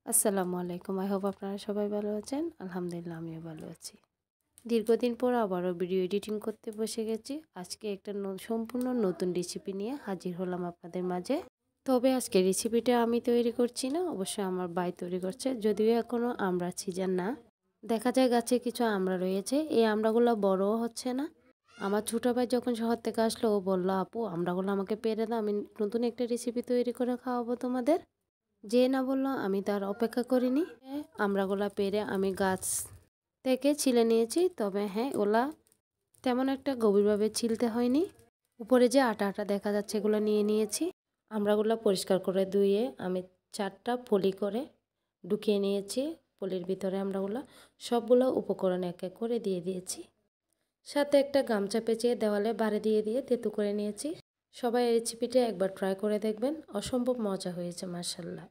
আসসালামু আলাইকুম। I hope আপনারা সবাই ভালো আছেন। আলহামদুলিল্লাহ আমিও ভালো আছি। দীর্ঘদিন পর আবারও ভিডিও এডিটিং করতে বসে গেছি। আজকে একটা সম্পূর্ণ নতুন রেসিপি নিয়ে হাজির হলাম আপনাদের মাঝে। তবে আজকে রেসিপিটা আমি তৈরি করছি না, অবশ্যই আমার ভাই তৈরি করছে। যদিও এখনও আমড়ার সিজন না, দেখা যায় গাছে কিছু আমড়া রয়েছে। এই আমড়াগুলো বড়ও হচ্ছে না। আমার ছোটো ভাই যখন শহর থেকে আসলো, ও বললো, আপু আমড়াগুলো আমাকে পেরে দাও, আমি নতুন একটা রেসিপি তৈরি করে খাওয়াবো তোমাদের। যে না বললো আমি তার অপেক্ষা করিনি। আমড়াগুলা পেরে আমি গাছ থেকে ছিলে নিয়েছি। তবে হ্যাঁ, ওলা তেমন একটা গভীরভাবে ছিলতে হয়নি। উপরে যে আটা আটা দেখা যাচ্ছে এগুলো নিয়ে নিয়েছি। আমড়াগুলো পরিষ্কার করে ধুয়ে আমি 4টা পলি করে ঢুকিয়ে নিয়েছি। পলির ভিতরে আমড়াগুলো সবগুলো উপকরণ এক এক করে দিয়ে দিয়েছি। সাথে একটা গামছা পেঁচিয়ে দেওয়ালে বাড়ি দিয়ে তেঁতু করে নিয়েছি। সবাই এই রেসিপিটা একবার ট্রাই করে দেখবেন, অসম্ভব মজা হয়েছে মাশাআল্লাহ।